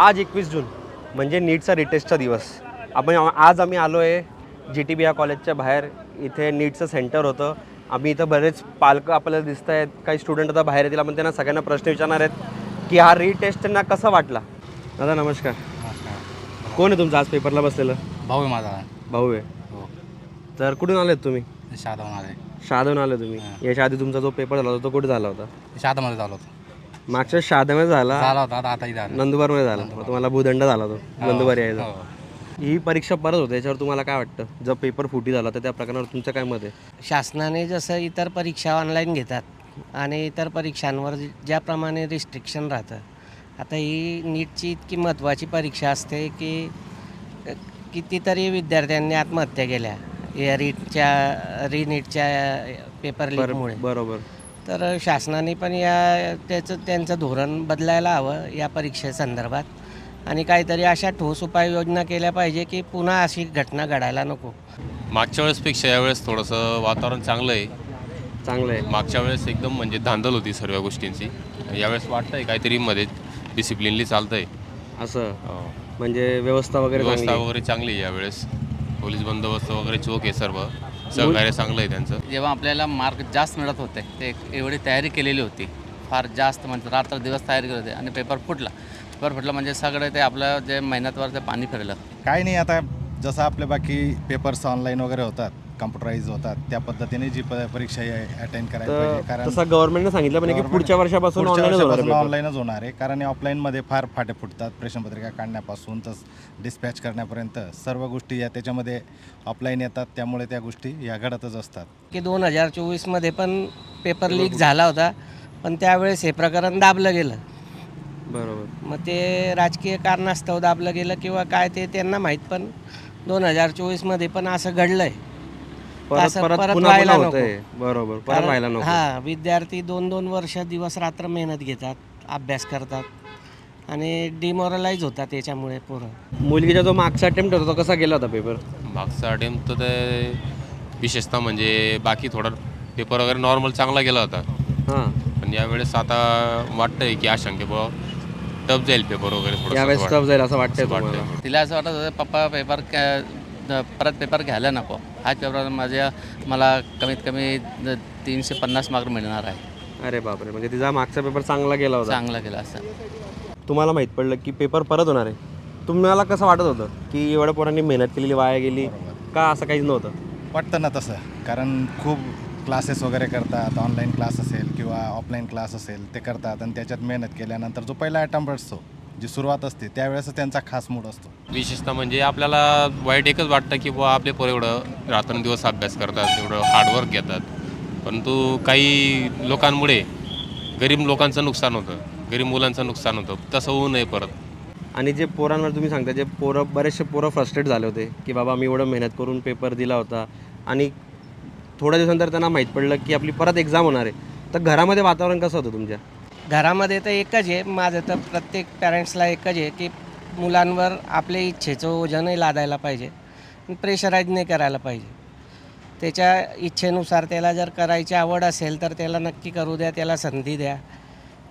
आज 21 जून म्हणजे नीटचा रिटेस्टचा दिवस. आज आम्ही आलो आहे GTB या कॉलेजच्या बाहेर. इथे नीटचं सेंटर होतं. आम्ही इथं बरेच पालकं आपल्याला दिसत आहेत, काही स्टुडंट आता बाहेर येतील. आपण त्यांना सगळ्यांना प्रश्न विचारणार आहेत की हा रिटेस्ट त्यांना कसा वाटला. दादा नमस्कार. नमस्कार. कोण आहे तुमचं आज पेपरला बसलेलं? भाऊ आहे माझा. भाऊ आहे. हो. तर कुठून आलेत तुम्ही? शहादाहून आले. शहादाहून आले तुम्ही. याच्या आधी तुमचा जो पेपर झाला होता तो कुठे झाला होता? शहादामध्ये झालो होतो. मागच्या शहादामध्ये झाला होता आता इथं आलो. नंदुरबारमध्ये झाला. मग तुम्हाला भूदंड झाला तो नंदुरबार यायचा. हो. ही परीक्षा परत होते, याच्यावर तुम्हाला काय वाटतं? जर पेपर फुटी झाला तर त्या प्रकरणावर तुमचं काय मत आहे? शासनाने जसं इतर परीक्षा ऑनलाईन घेतात आणि इतर परीक्षांवर ज्याप्रमाणे रिस्ट्रिक्शन राहतं, आता ही नीटची इतकी महत्त्वाची परीक्षा असते की कितीतरी विद्यार्थ्यांनी आत्महत्या केल्या या रीनीटच्या पेपर लीकमुळे. बरोबर. तर शासनाने पण त्यांचं धोरण बदलायला हवं या परीक्षेसंदर्भात आणि काहीतरी अशा ठोस उपाययोजना केल्या पाहिजे की पुन्हा अशी घटना घडायला नको. मागच्या वेळेसपेक्षा यावेळेस थोडंसं वातावरण चांगलं आहे. मागच्या वेळेस एकदम म्हणजे धांदल होती सर्व गोष्टींची. यावेळेस वाटतंय काहीतरी मध्ये डिसिप्लिनली चालतंय असं. म्हणजे व्यवस्था वगैरे चांगली आहे यावेळेस. पोलीस बंदोबस्त वगैरे चोख आहे, सर्व सहकार्य चांगलं आहे त्यांचं. जेव्हा आपल्याला मार्क जास्त मिळत होते ते एवढी तयारी केलेली होती, फार जास्त म्हणजे रात्र दिवस तयारी करत होते आणि पेपर फुटला म्हणजे सगळं ते आपलं जे मेहनतवर ते पाणी फिरलं. काही नाही, आता जसं आपले बाकी पेपर्स ऑनलाईन वगैरे होतात, कम्प्युटराईज होतात, त्या पद्धतीने जी परीक्षा अटेंड करायला पाहिजे. कारण तसं गव्हर्नमेंटने सांगितलं म्हणजे की पुढच्या वर्षापासून ऑनलाईनच होणार आहे. कारण ऑफलाईनमध्ये फार फाटे फुटतात. प्रश्नपत्रिका काढण्यापासून तर डिस्पॅच करण्यापर्यंत सर्व गोष्टी या त्याच्यामध्ये ऑफलाईन येतात. त्यामुळे त्या गोष्टी या घडतच असतात. की 2024मध्ये पण पेपर लीक झाला होता, पण त्यावेळेस हे प्रकरण दाबलं गेलं. बरोबर. मग ते राजकीय कारणास्तव दाबलं गेलं किंवा काय ते त्यांना माहीत, पण 2024मध्ये पण असं घडलंय. परत व्हायला नको. बरोबर, परत व्हायला नको. विद्यार्थी 2-2 वर्ष दिवस रात्र मेहनत घेतात, अभ्यास करतात आणि डिमोरलाइज होतात त्याच्यामुळे पोरं. मुलगीचा जो मागचा अटेम्प्ट होता तो कसा गेला होता पेपर? मागचा अटेम्प्ट तर ते विशेषतः म्हणजे बाकी थोडा पेपर वगैरे नॉर्मल चांगला गेला होता. पण यावेळेस आता वाटतंय की आशंके टफ जाईल पेपर वगैरे. यावेळेस टफ जाईल असं वाटतंय. तिला असं वाटत होतं पप्पा पेपर परत पेपर घ्यायला नको. हाच पेपर मला कमीत कमी 350 मार्क मिळणार आहे. अरे बापरे, म्हणजे तिचा मागचा पेपर चांगला गेला होता. चांगला गेला असं. तुम्हाला माहीत पडलं की पेपर परत होणार आहे, तुम्हाला कसं वाटत होतं की एवढ्या पोरांनी मेहनत केलेली वाया गेली का? असं काहीच नव्हतं वाटतं ना तसं. कारण खूप क्लासेस वगैरे करतात, ऑनलाईन क्लास असेल किंवा ऑफलाईन क्लास असेल ते करतात आणि त्याच्यात मेहनत केल्यानंतर जो पहिला अटेम्प्ट असतो, जी सुरुवात असते, त्यावेळेस त्यांचा खास मूड असतो. विशेषतः म्हणजे आपल्याला वाईट एकच वाटतं की बुवा आपले पोरं एवढं रात्रंदिवस अभ्यास करतात, एवढं हार्डवर्क घेतात, परंतु काही लोकांमुळे गरीब लोकांचं नुकसान होतं, गरीब मुलांचं नुकसान होतं. तसं होऊ नये परत. आणि जे पोरांवर तुम्ही सांगता, जे बरेचसे पोरं फ्रस्ट्रेट झाले होते की बाबा मी एवढं मेहनत करून पेपर दिला होता आणि थोड्या दिवसानंतर त्यांना माहीत पडलं की आपली परत एक्झाम होणार आहे, तर घरामध्ये वातावरण कसं होतं तुमच्या? घरामध्ये तर एकच आहे, माझं तर प्रत्येक पॅरेंट्सला एकच आहे की मुलांवर आपल्या इच्छेचं ओझंही लादायला पाहिजे, प्रेशराईज नाही करायला पाहिजे. त्याच्या इच्छेनुसार त्याला जर करायची आवड असेल तर त्याला नक्की करू द्या, त्याला संधी द्या,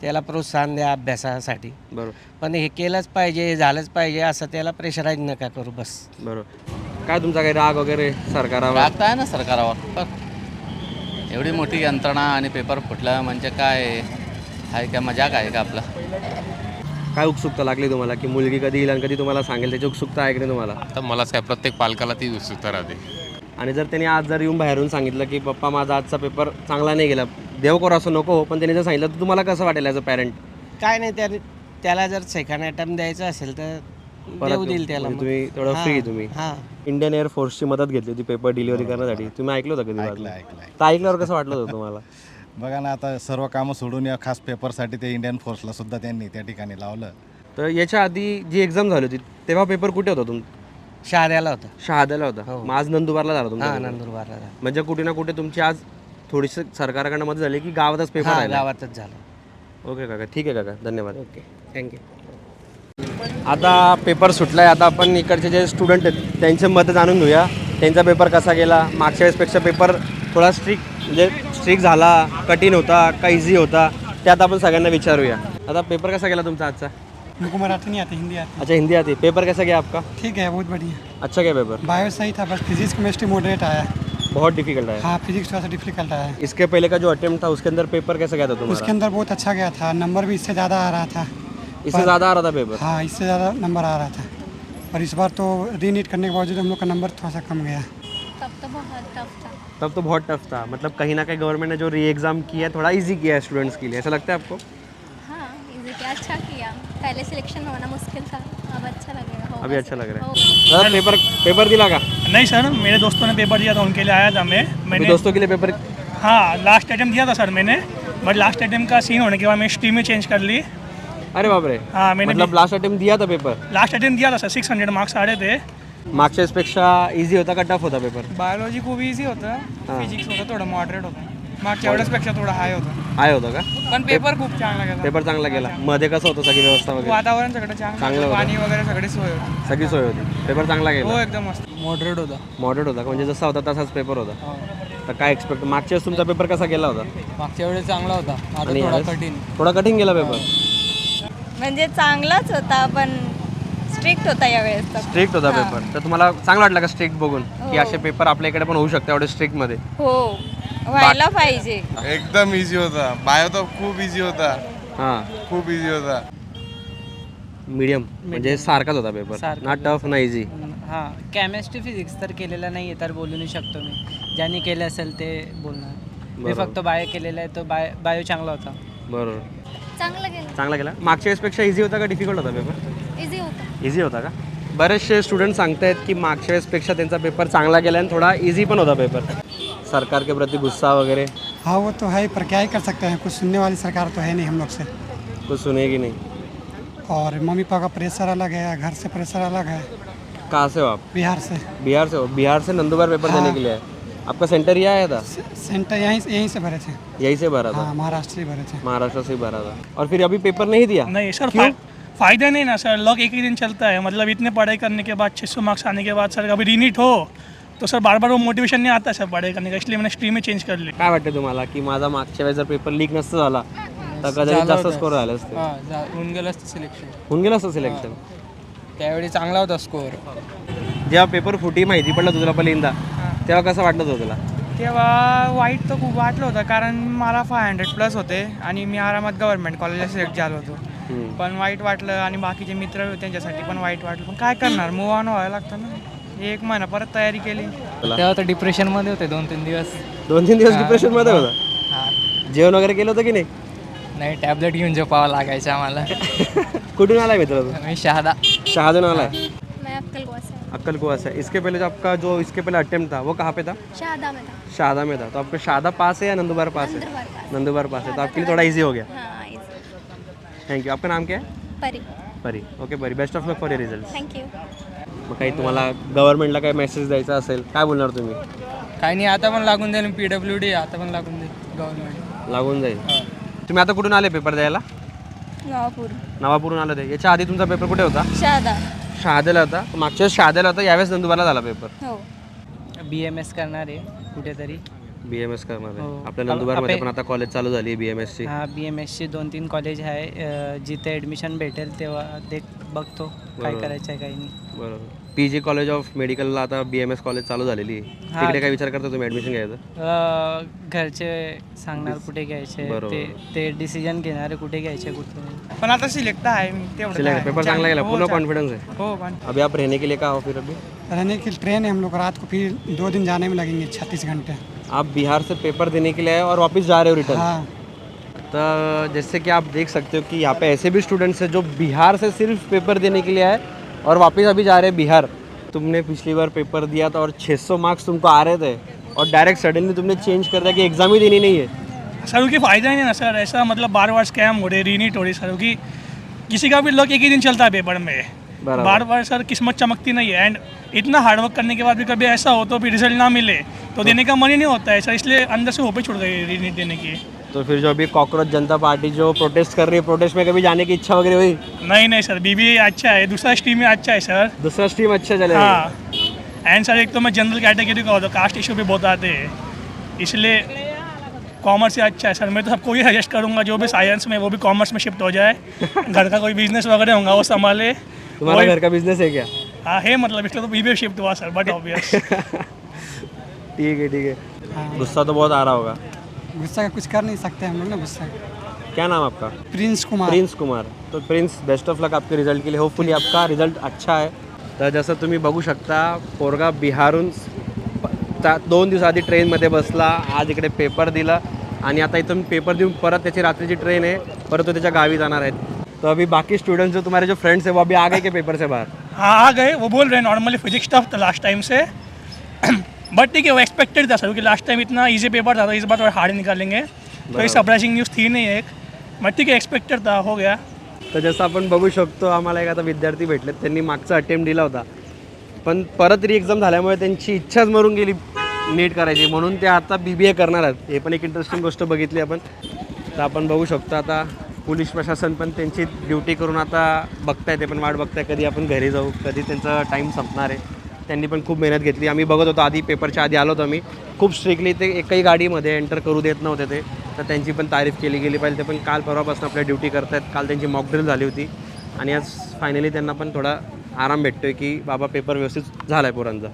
त्याला प्रोत्साहन द्या अभ्यासासाठी. बरोबर. पण हे केलंच पाहिजे, हे झालंच पाहिजे असं त्याला प्रेशराईज नका करू बस. बरोबर. काय तुमचा काही राग वगैरे सरकारवर? राग तर आहे ना सरकारवर, पण एवढी मोठी यंत्रणा आणि पेपर फुटला म्हणजे काय आहे का? मजाक आहे का आपला? काय उत्सुकता लागली तुम्हाला की मुलगी कधी येईल आणि कधी तुम्हाला सांगेल, त्याची उत्सुकता आहे की नाही तुम्हाला? तर मलाच काय, प्रत्येक पालकाला ती उत्सुकता राहते. आणि जर त्यांनी आज येऊन बाहेरून सांगितलं की पप्पा माझा आजचा पेपर चांगला नाही गेला, देव करो असं नको हो, पण त्यांनी जर सांगितलं तर तुम्हाला कसं वाटेल ॲज अ पॅरेंट? काय नाही, त्याला जर सेकंड अटेम्प्ट द्यायचं असेल तर देऊ देईल त्याला. तुम्ही तेवढं फ्री. तुम्ही इंडियन एअरफोर्सची मदत घेतली होती पेपर डिलिव्हरी करण्यासाठी, तुम्ही ऐकलं होतं कधी? ऐकलं. तर ऐकल्यावर कसं वाटलं होतं तुम्हाला? बघा ना, आता सर्व कामं सोडून या खास पेपरसाठी ते इंडियन फोर्सला सुद्धा त्यांनी त्या ठिकाणी लावलं. तर याच्या आधी जी एक्झाम झाली होती तेव्हा पेपर कुठे होता शहाद्याला होता. शहाद्याला होता. हो. मग आज नंदुरबारला झाला तुमचा? नंदुरबारला. म्हणजे कुठे ना कुठे तुमची आज थोडीशी सरकारकडनं मदत झाली की गावातच पेपर आहे? गावातच झालं. ओके काका, ठीक आहे काका, धन्यवाद. Okay, thank you. आता पेपर सुटला आहे, आता आपण इकडचे जे स्टुडंट आहेत त्यांचे मतं जाणून घेऊया. त्यांचा पेपर कसा गेला, मागच्या वेळेसपेक्षा पेपर थोडा स्ट्रिक्ट झाला, कठीण होता का इझी होता, त्यात आपण सगळ्यांना विचारूया. आता पेपर कसा गेला तुमचा आजचा? हमको मराठी नहीं आती, हिंदी आती अच्छा हिंदी आती है। पेपर कैसा गया आपका? है। ठीक है, बहुत बढ़िया। अच्छा गया पेपर? बायो सही था, बस फिजिक्स केमिस्ट्री मॉडरेट आया। बहुत डिफिकल्ट है। हाँ, फिजिक्स थोड़ा सा डिफिकल्ट आया। इसके पहले का जो अटेम्प्ट था उसके अंदर पेपर कैसा गया था उसके तुम्हारा? अंदर बहुत अच्छा गया था, नंबर भी इससे ज़्यादा आ रहा था। इससे ज़्यादा आ रहा था पेपर? हाँ, इससे ज़्यादा नंबर आ रहा था। और इस बार तो रीनीट करने के बावजूद हम लोग का नंबर थोड़ा सा कम गया। तब तो बहुत टफ था। तब तो बहुत टफ था। मतलब कहीं ना कहीं गवर्नमेंट ने जो री एग्ज़ाम किया है थोड़ा इजी किया है स्टूडेंट्स के लिए, ऐसा लगता है आपको? हाँ, इजी किया, अच्छा किया। पहले सिलेक्शन होना मुश्किल था, अब अच्छा लगेगा। होगा अभी अच्छा लग रहा है। होगा। दादा पेपर दिला का? नहीं सर, मेरे दोस्तों ने पेपर दिया था, उनके लिए आया था अभी मैंने। दोस्तों के लिए पेपर? हाँ, लास्ट अटेम्प्ट दिया था sir Maine, but last attempt का सीन होने के बाद मैं स्ट्रीम ही चेंज कर ली। अरे बाप रे। हाँ, मैंने मतलब लास्ट अटेम्प्ट दिया था पेपर? लास्ट अटेम्प्ट दिया था सर, 600 मार्क्स आ रहे थे। मागच्यापेक्षा इझी होता का टफ होता पेपर? बायोलॉजी खूप इझी होतं, हां. फिजिक्स होतं थोडं मॉडरेट होतं, मागच्या वेळेसपेक्षा थोडं हाय होतं, आहे होता का? पण पेपर खूप चांगला गेला. पेपर चांगला गेला. मध्ये कसं होतं सगळी व्यवस्था वगैरे? वातावरण सगळं चांगलं चांगलं, होतं. पाणी वगैरे सगळी सोय होती. सगळी सोय होती. पेपर चांगला हो, गेला? एकदम मस्त मॉडरेट होता. मॉडरेट होता का? म्हणजे जसा होता तसाच पेपर होता? तर काय एक्सपेक्ट, मागच्या वेळेस तुमचा पेपर कसा गेला होता? मागच्या वेळेस चांगला होता, आता आणि थोडा यावेळेस? कठीण. थोडा कठीण गेला पेपर? म्हणजे चांगलाच होता, पण स्ट्रिक्ट होता यावेळेस. स्ट्रिक्ट होता पेपर. तर तुम्हाला चांगलं वाटलं का स्ट्रिक्ट बघून की असे पेपर आपल्या इकडे पण होऊ शकते एवढे स्ट्रिक्ट मध्ये? हो, व्हायला पाहिजे. एकदम इझी होता. बायो तर खूप इझी होता, हां, खूप इझी होता. मीडियम म्हणजे सारखाच होता पेपर, सारखा. ना टफ ना इझी. हां, केमिस्ट्री फिजिक्स तर केलेलं नाही आहे, तर बोलू नाही शकतो मी. ज्यांनी केलं असेल ते बोलणार. मी बरोबर. फक्त बायो केलेलं आहे, तो बायो चांगला होता. बरोबर. चांगलं गेलं, चांगला गेला. मागच्या वेळेसपेक्षा इझी होता का डिफिकल्ट होता पेपर? इझी होतं. इझी होता का? बरेचसे स्टूडेंट सांगतायत की मागच्या वेळेसपेक्षा त्यांचा पेपर चांगला गेला आणि थोडा इझी पण होता पेपर. सरकार के प्रति गुस्सा वगैरह हाँ, वो तो है, पर क्या ही कर सकते हैं, कुछ सुनने वाली सरकार तो है नहीं हम लोग से। कुछ सुनेगी नहीं? और मम्मी पापा का प्रेशर अलग है, घर से प्रेशर अलग है। कहाँ से हो आप? बिहार से। बिहार से हो? बिहार से नंदुरबार पेपर हाँ. देने के लिए आए. आपका सेंटर यहाँ आया था? सेंटर यहीं से भरे थे। यहीं से भरा था? हाँ, महाराष्ट्र से भरे थे। महाराष्ट्र से ही भरा था. और फिर अभी पेपर नहीं दिया? नहीं सर, क्यों? फायदा नहीं ना सर, लॉक एक ही दिन चलता है। मतलब इतने पढ़ाई करने के बाद 600 मार्क्स आने के बाद सर अभी रीनीट हो तो सर बार बार वो मोटिवेशन नहीं आता सर पढ़ाई करने का, इसलिए मैंने स्ट्रीम ही चेंज कर ली. काय वाटतं तुम्हाला की माझा मागच्या वेळेस जर पेपर लीक नसतं झाला तर कदाचित जास्त स्कोर झाले असते? होऊन गेलं असतं सिलेक्शन, होऊन गेलं असतं सिलेक्शन. त्यावेळी चांगला होता स्कोअर. जेव्हा पेपर फुटी माहिती पडलं तुला पहिल्यांदा तेव्हा कसं वाटत होतं तुला? तेव्हा वाईट तर खूप वाटलं होतं, कारण मला 500+ होते आणि मी आरामात गव्हर्नमेंट कॉलेजला सिलेक्ट झालो होतो. पण वाईट वाटलं आणि बाकीचे मित्र होते त्यांच्यासाठी पण वाईट वाटलं, पण काय करणार, मूव ऑन व्हायला लागतं ना. 1 महिना परत तयारी केली. तेव्हा तर डिप्रेशनमध्ये होते 2-3 दिवस. 2-3 दिवस डिप्रेशनमध्ये होता? जेवण वगैरे केलं होतं की नाही? नाही, टॅबलेट घेऊन झोपावं लागायचं आम्हाला. कुठून आलाय मित्र तू? मी शहादा. शहादून आलाय? मैं अक्कलकुआ से। अक्कलकुआ से. इसके पहले जो आपका जो इसके पहले अटेम्प्ट था वो कहाँ पे था? शारदा में था। शारदा में था. तो आपको शारदा पास है या नंदुरबार पास है? नंदुरबार पास। नंदुरबार पास है, तो आपके लिए थोड़ा इजी हो गया. हाँ, इजी। Thank you. आपका नाम क्या है? परी। परी. ओके परी, best of luck for your result. Thank you. मग काही तुम्हाला गव्हर्नमेंटला काही मेसेज द्यायचा असेल काय बोलणार तुम्ही? काही नाही, आता पण लागून जाईल PWD, आता पण लागून जाईल गव्हर्नमेंट. लागून जाईल. तुम्ही आता कुठून आले पेपर द्यायला? नवापूर। नवापूरून आले ते. याच्या आधी तुमचा पेपर कुठे होता? शहादा। शहाद्याला होता. मागच्या वेळेस शहाद्याला होता, यावेळेस नंदुरबारला झाला पेपर. हो। BMS करणार आहे कुठेतरी. BMS करणार आहे. हो. आपल्या नंदुरबारमध्ये पण आता कॉलेज चालू झाली आहे BMSची. हा, BMSची 2-3 कॉलेज आहे, जिथे ॲडमिशन भेटेल तेव्हा ते बघतो काय बरोबर. करायचं आहे काही नाही. बरोबर. PG कॉलेज ऑफ मेडिकलला आता BMS कॉलेज चालू झालेली आहे. हा. तिकडे काय विचार करता तुम्ही ॲडमिशन घ्यायचं? घरचे सांगणार कुठे घ्यायचे, बरोबर. ते डिसिजन घेणारे कुठे घ्यायचे कुठे नाही. पण आता सिलेक्ट आहे मी, तेवढं सिलेक्ट आहे. पेपर चांगला गेला, हो, पूर्ण चांगलं. कॉन्फिडेंस है. हो पण अभी आप रहने के लिए कहाँ हो फिर अभी? रहने की ट्रेन है हम लोग, रात को फिर 2 दिन जाने में लगेंगे, 36 घंटे। आप बिहार से पेपर देने के लिए आए और वापस जा रहे हो रिटर्न? हाँ, तो जैसे कि आप देख सकते हो कि यहाँ पे ऐसे भी स्टूडेंट्स हैं जो बिहार से सिर्फ पेपर देने के लिए आए और वापस अभी जा रहे हैं बिहार. तुमने पिछली बार पेपर दिया था और 600 मार्क्स तुमको आ रहे थे और डायरेक्ट सडनली तुमने चेंज कर दिया कि एग्ज़ाम ही देनी नहीं है. सर की फ़ायदा ही नहीं ना सर, ऐसा मतलब बार बार स्कैम हो रहे, रीनीट हो रही सर की. किसी का भी लक एक ही दिन चलता है पेपर में, बराबर. बार बार सर किस्मत चमकती नहीं है. एंड इतना हार्डवर्क करने के बाद भी कभी ऐसा हो तो फिर रिजल्ट ना मिले तो देने का मन ही नहीं होता है सर, इसलिए अंदर से होप ही छुड़ गई रीनीट देने की. तो फिर जो अभी कॉकरोच जनता पार्टी जो प्रोटेस्ट कर रही है, प्रोटेस्ट में कभी जाने की इच्छा वगैरह हुई? नहीं सर, BBA अच्छा है, दूसरा स्ट्रीम में अच्छा है सर. दूसरा स्ट्रीम अच्छा चलेगा? हाँ, एंड सर एक तो मैं जनरल कैटेगरी का होता, कास्ट इशू भी बहुत आते हैं, इसलिए कॉमर्स ही अच्छा है सर। मैं तो सबको ये सजेस्ट करूँगा जो भी साइंस में वो भी कॉमर्स में शिफ्ट हो जाए। घर का कोई बिजनेस वगैरह होगा वो संभाले। तुम्हारा घर का बिजनेस है क्या? हाँ है, मतलब इसलिए तो बीबीए शिफ्ट हुआ सर, बट ऑब्वियस। ठीक है। गुस्सा तो बहुत आ रहा होगा। गुस्सा का कुछ कर नहीं सकते हम लोग ना, गुस्सा। क्या नाम आपका? प्रिंस कुमार। प्रिन्स कुमार. तो प्रिन्स, बेस्ट ऑफ लक आपके रिझल्ट के लिए. होपफुली आपका रिझल्ट अच्छा आहे. तर जसं तुम्ही बघू शकता, पोरगा बिहारून 2 दिवस आधी ट्रेनमध्ये बसला, आज इकडे पेपर दिला आणि आता इथून पेपर देऊन परत त्याची रात्रीची ट्रेन आहे, परत तो त्याच्या गावी जाणार आहेत. तो अभी बाकी स्टूडेंट्स जो तुम्हारे जो फ्रेंड्स है वो अभी आ गए के पेपर से बाहर? हाँ आ गए, वो बोल रहे हैं नॉर्मली फिजिक्स टफ था लास्ट टाइम से। बट ठीक है, वो एक्सपेक्टेड था सर, क्योंकि लास्ट टाइम इतना इजी पेपर था, तो इस बार थोड़ा हार्ड निकालेंगे। तो ये सरप्राइजिंग न्यूज़ थी नहीं एक, बट ठीक है एक्सपेक्टेड था, हो गया। तर जसं आपण बघू शकतो, आम्हाला एक आता विद्यार्थी भेटलेत, त्यांनी मागचा अटेम्प्ट दिला होता, पण परत री एक्झाम झाल्यामुळे त्यांची इच्छाच मरून गेली नीट करायची, म्हणून ते आता BBA करणार आहेत. हे पण एक इंटरेस्टिंग गोष्ट बघितली आपण. तर आपण बघू शकतो आता पोलीस प्रशासन पण त्यांची ड्युटी करून आता बघताय, ते पण वाट बघताय कधी आपण घरी जाऊ, कधी त्यांचा टाईम संपणार आहे. त्यांनी पण खूप मेहनत घेतली. आम्ही बघत होतो आधी, पेपरच्या आधी आलो होतो आम्ही, खूप स्ट्रिक्टली ते एकही गाडीमध्ये एंटर करू देत नव्हते ते. तर त्यांची पण तारीफ केली गेली पाहिजे. ते पण काल परवापासून आपल्या ड्युटी करतायत. काल त्यांची मॉक ड्रिल झाली होती आणि आज फायनली त्यांना पण थोडा आराम भेटतोय की बाबा पेपर व्यवस्थित झाला आहे पोरांचा.